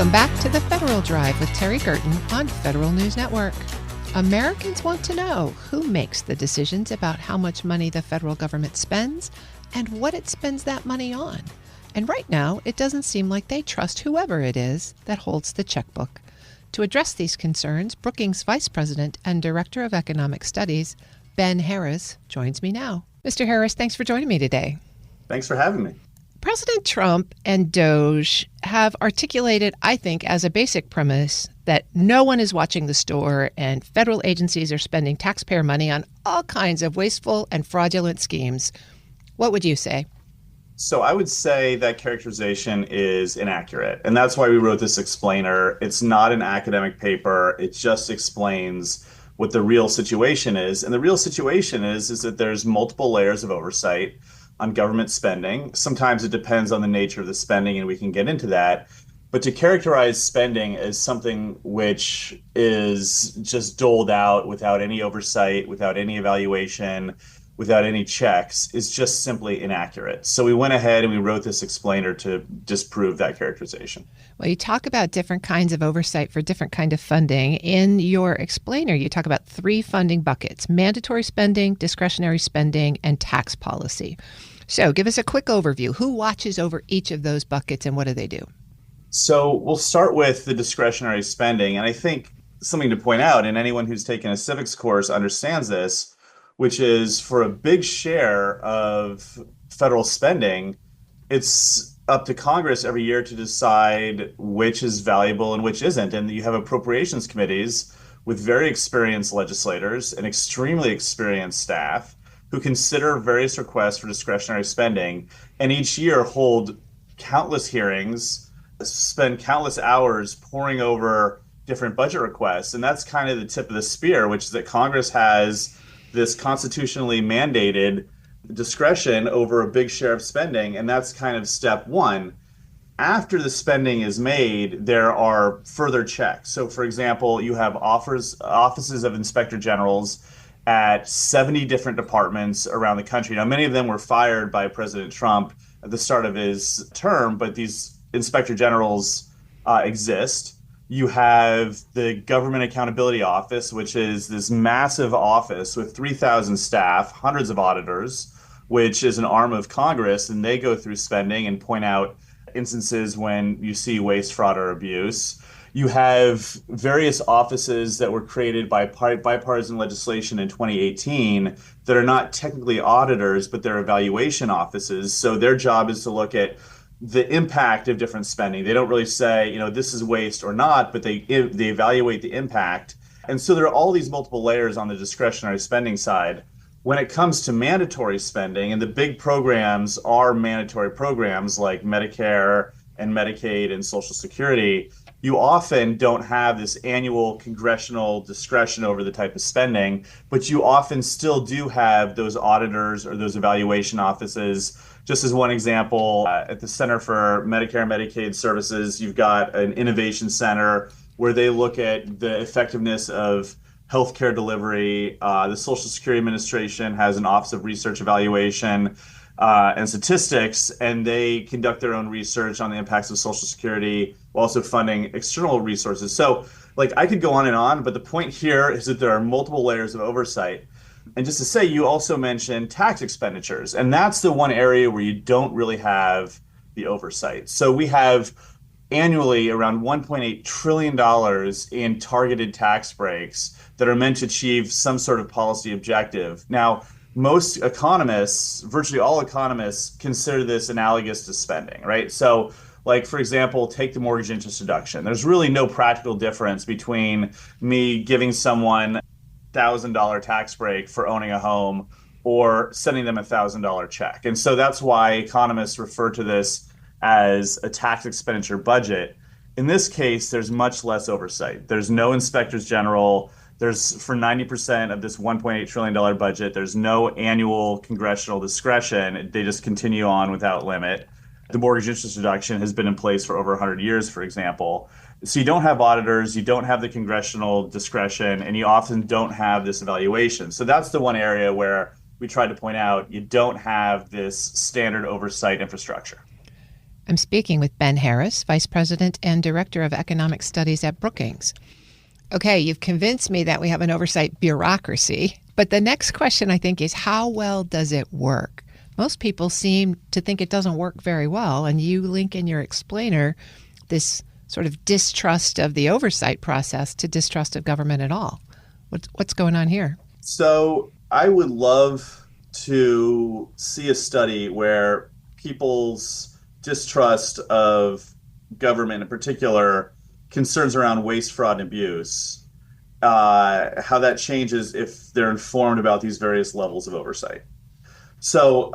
Welcome back to the Federal Drive with Terry Gerton on Federal News Network. Americans want to know who makes the decisions about how much money the federal government spends and what it spends that money on. And right now, it doesn't seem like they trust whoever it is that holds the checkbook. To address these concerns, Brookings Vice President and Director of Economic Studies, Ben Harris, joins me now. Mr. Harris, thanks for joining me today. Thanks for having me. President Trump and DOJ have articulated, I think, as a basic premise that no one is watching the store and federal agencies are spending taxpayer money on all kinds of wasteful and fraudulent schemes. What would you say? So I would say that characterization is inaccurate. And that's why we wrote this explainer. It's not an academic paper. It just explains what the real situation is. And the real situation is that there's multiple layers of oversight on government spending. Sometimes it depends on the nature of the spending, and we can get into that. But to characterize spending as something which is just doled out without any oversight, without any evaluation, without any checks is just simply inaccurate. So we went ahead and we wrote this explainer to disprove that characterization. Well, you talk about different kinds of oversight for different kind of funding. In your explainer, you talk about three funding buckets: mandatory spending, discretionary spending, and tax policy. So give us a quick overview. Who watches over each of those buckets and what do they do? So we'll start with the discretionary spending. And I think something to point out, and anyone who's taken a civics course understands this, which is for a big share of federal spending, it's up to Congress every year to decide which is valuable and which isn't. And you have appropriations committees with very experienced legislators and extremely experienced staff who consider various requests for discretionary spending, and each year hold countless hearings, spend countless hours poring over different budget requests. And that's kind of the tip of the spear, which is that Congress has this constitutionally mandated discretion over a big share of spending, and that's kind of step one. After the spending is made, there are further checks. So, for example, you have offices of inspector generals at 70 different departments around the country. Now, many of them were fired by President Trump at the start of his term, but these inspector generals exist. You have the Government Accountability Office, which is this massive office with 3,000 staff, hundreds of auditors, which is an arm of Congress, and they go through spending and point out instances when you see waste, fraud, or abuse. You have various offices that were created by bipartisan legislation in 2018 that are not technically auditors, but they're evaluation offices. So their job is to look at the impact of different spending. They don't really say, this is waste or not, but they evaluate the impact. And so there are all these multiple layers on the discretionary spending side. When it comes to mandatory spending, and the big programs are mandatory programs like Medicare and Medicaid and Social Security, you often don't have this annual congressional discretion over the type of spending, but you often still do have those auditors or those evaluation offices. Just as one example, at the Center for Medicare and Medicaid Services, you've got an innovation center where they look at the effectiveness of healthcare delivery. The Social Security Administration has an Office of Research Evaluation and Statistics, and they conduct their own research on the impacts of Social Security while also funding external resources. So, I could go on, but the point here is that there are multiple layers of oversight. And just to say, you also mentioned tax expenditures, and that's the one area where you don't really have the oversight. So we have annually around $1.8 trillion in targeted tax breaks that are meant to achieve some sort of policy objective. Now, most economists, virtually all economists, consider this analogous to spending, right? So, for example, take the mortgage interest deduction. There's really no practical difference between me giving someone $1,000 tax break for owning a home or sending them a $1,000 check. And so that's why economists refer to this as a tax expenditure budget. In this case, there's much less oversight. There's no inspectors general. There's, for 90% of this $1.8 trillion budget, there's no annual congressional discretion. They just continue on without limit. The mortgage interest deduction has been in place for over 100 years, for example. So you don't have auditors, you don't have the congressional discretion, and you often don't have this evaluation. So that's the one area where we tried to point out you don't have this standard oversight infrastructure. I'm speaking with Ben Harris, Vice President and Director of Economic Studies at Brookings. Okay, you've convinced me that we have an oversight bureaucracy, but the next question, I think, is how well does it work? Most people seem to think it doesn't work very well, and you link in your explainer this sort of distrust of the oversight process to distrust of government at all. What's going on here? So I would love to see a study where people's distrust of government, in particular, concerns around waste, fraud, and abuse, how that changes if they're informed about these various levels of oversight. So,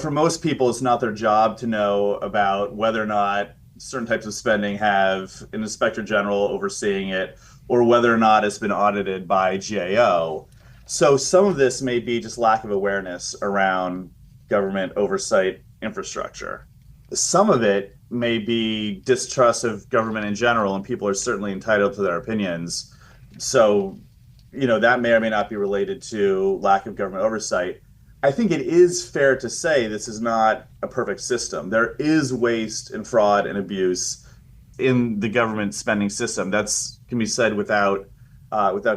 for most people, it's not their job to know about whether or not certain types of spending have an inspector general overseeing it, or whether or not it's been audited by GAO. So some of this may be just lack of awareness around government oversight infrastructure. Some of it may be distrust of government in general, and people are certainly entitled to their opinions. So, that may or may not be related to lack of government oversight. I think it is fair to say this is not a perfect system. There is waste and fraud and abuse in the government spending system. That's can be said without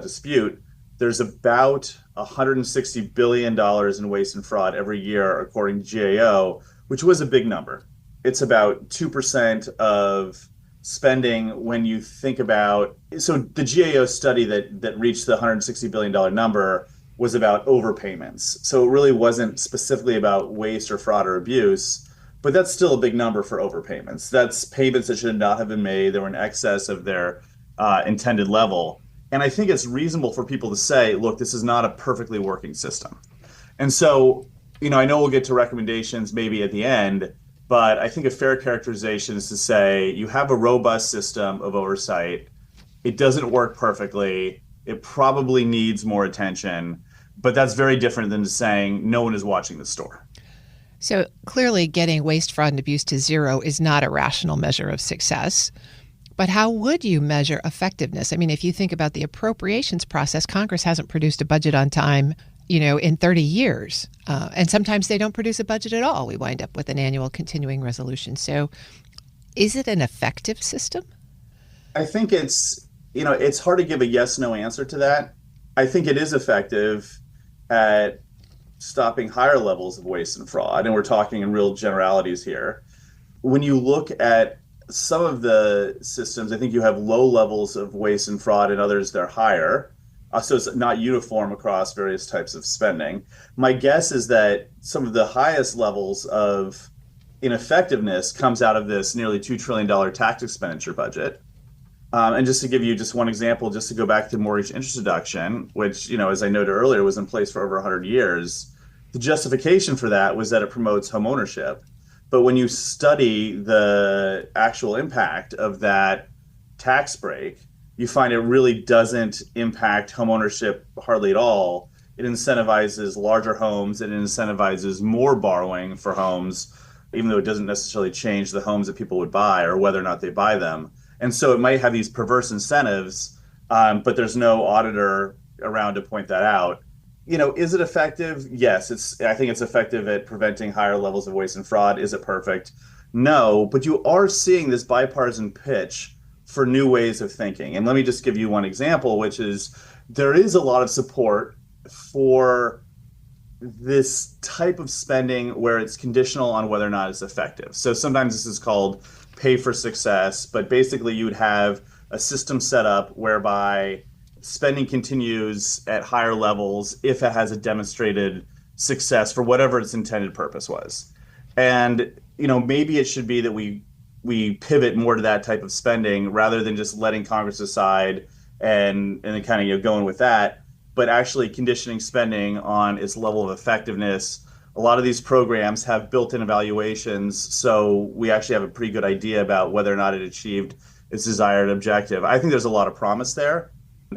dispute. There's about $160 billion in waste and fraud every year, according to GAO, which was a big number. It's about 2% of spending when you think about. So the GAO study that reached the $160 billion number was about overpayments. So it really wasn't specifically about waste or fraud or abuse, but that's still a big number for overpayments. That's payments that should not have been made. They were in excess of their intended level. And I think it's reasonable for people to say, look, this is not a perfectly working system. And so, I know we'll get to recommendations maybe at the end, but I think a fair characterization is to say you have a robust system of oversight. It doesn't work perfectly. It probably needs more attention, but that's very different than saying no one is watching the store. So clearly getting waste, fraud, and abuse to zero is not a rational measure of success. But how would you measure effectiveness? I mean, if you think about the appropriations process, Congress hasn't produced a budget on time, in 30 years. And sometimes they don't produce a budget at all. We wind up with an annual continuing resolution. So is it an effective system? I think it's hard to give a yes-no answer to that. I think it is effective at stopping higher levels of waste and fraud, and we're talking in real generalities here. When you look at some of the systems, I think you have low levels of waste and fraud, and others they're higher. So it's not uniform across various types of spending. My guess is that some of the highest levels of ineffectiveness comes out of this nearly $2 trillion tax expenditure budget. And just to give you just one example, just to go back to mortgage interest deduction, which, as I noted earlier, was in place for over 100 years, the justification for that was that it promotes home ownership. But when you study the actual impact of that tax break, you find it really doesn't impact home ownership hardly at all. It incentivizes larger homes, and it incentivizes more borrowing for homes, even though it doesn't necessarily change the homes that people would buy or whether or not they buy them. And so it might have these perverse incentives, but there's no auditor around to point that out. Is it effective? Yes, I think it's effective at preventing higher levels of waste and fraud. Is it perfect? No, but you are seeing this bipartisan pitch for new ways of thinking. And let me just give you one example, which is there is a lot of support for this type of spending where it's conditional on whether or not it's effective. So sometimes this is called pay for success, but basically you would have a system set up whereby spending continues at higher levels if it has a demonstrated success for whatever its intended purpose was. And, maybe it should be that we pivot more to that type of spending rather than just letting Congress decide and then kind of going with that, but actually conditioning spending on its level of effectiveness. A lot of these programs have built-in evaluations, so we actually have a pretty good idea about whether or not it achieved its desired objective. I think there's a lot of promise there,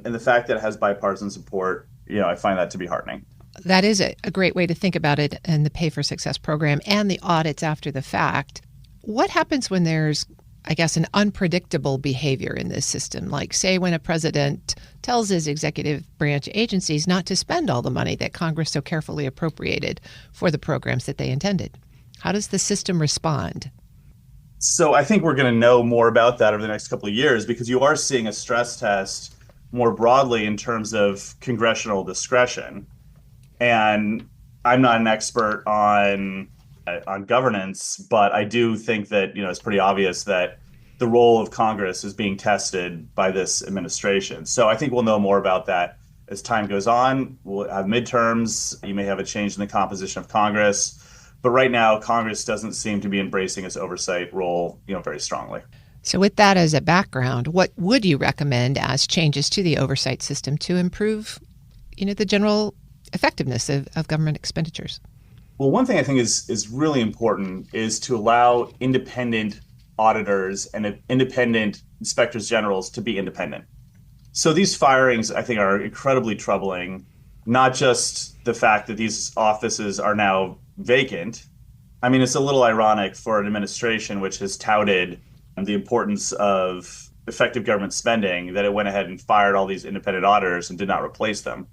and the fact that it has bipartisan support, I find that to be heartening. That is a great way to think about it, and the Pay for Success program and the audits after the fact. What happens when there's, I guess, an unpredictable behavior in this system? Like, say, when a president tells his executive branch agencies not to spend all the money that Congress so carefully appropriated for the programs that they intended. How does the system respond? So I think we're going to know more about that over the next couple of years because you are seeing a stress test more broadly in terms of congressional discretion. And I'm not an expert on governance, but I do think that, it's pretty obvious that the role of Congress is being tested by this administration. So I think we'll know more about that as time goes on. We'll have midterms. You may have a change in the composition of Congress. But right now, Congress doesn't seem to be embracing its oversight role, very strongly. So with that as a background, what would you recommend as changes to the oversight system to improve, the general effectiveness of government expenditures? Well, one thing I think is really important is to allow independent auditors and independent inspectors generals to be independent. So these firings, I think, are incredibly troubling, not just the fact that these offices are now vacant. I mean, it's a little ironic for an administration which has touted the importance of effective government spending that it went ahead and fired all these independent auditors and did not replace them.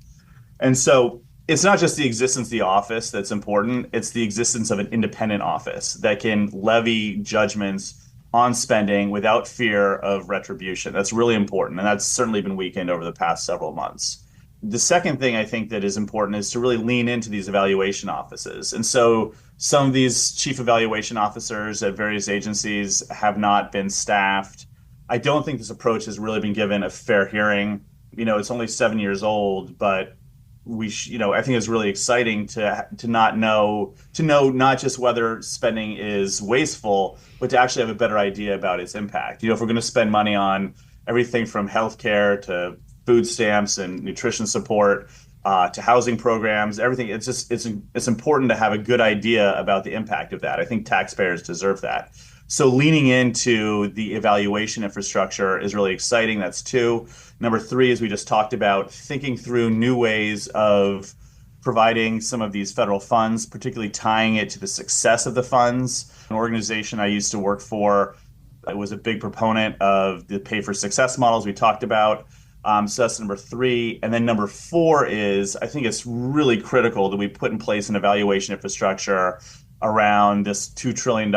And so it's not just the existence of the office that's important, it's the existence of an independent office that can levy judgments on spending without fear of retribution. That's really important, and that's certainly been weakened over the past several months. The second thing I think that is important is to really lean into these evaluation offices. And so some of these chief evaluation officers at various agencies have not been staffed. I don't think this approach has really been given a fair hearing. It's only 7 years old, but I think it's really exciting to know not just whether spending is wasteful, but to actually have a better idea about its impact. If we're going to spend money on everything from healthcare to food stamps and nutrition support to housing programs, everything, it's important to have a good idea about the impact of that. I think taxpayers deserve that. So leaning into the evaluation infrastructure is really exciting. That's 2. Number 3, as we just talked about, thinking through new ways of providing some of these federal funds, particularly tying it to the success of the funds. An organization I used to work for, I was a big proponent of the pay for success models we talked about. So that's number 3. And then number 4 is, I think it's really critical that we put in place an evaluation infrastructure around this $2 trillion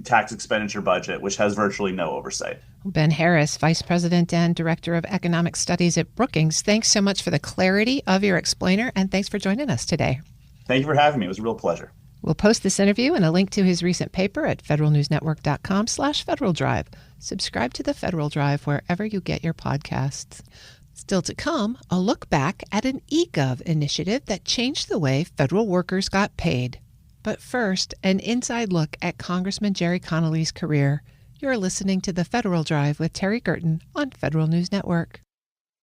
tax expenditure budget, which has virtually no oversight. Ben Harris, Vice President and Director of Economic Studies at Brookings, thanks so much for the clarity of your explainer, and thanks for joining us today. Thank you for having me. It was a real pleasure. We'll post this interview and a link to his recent paper at federalnewsnetwork.com/Federal Drive. Subscribe to the Federal Drive wherever you get your podcasts. Still to come, a look back at an eGov initiative that changed the way federal workers got paid. But first, an inside look at Congressman Jerry Connolly's career. You're listening to the Federal Drive with Terry Gerton on Federal News Network.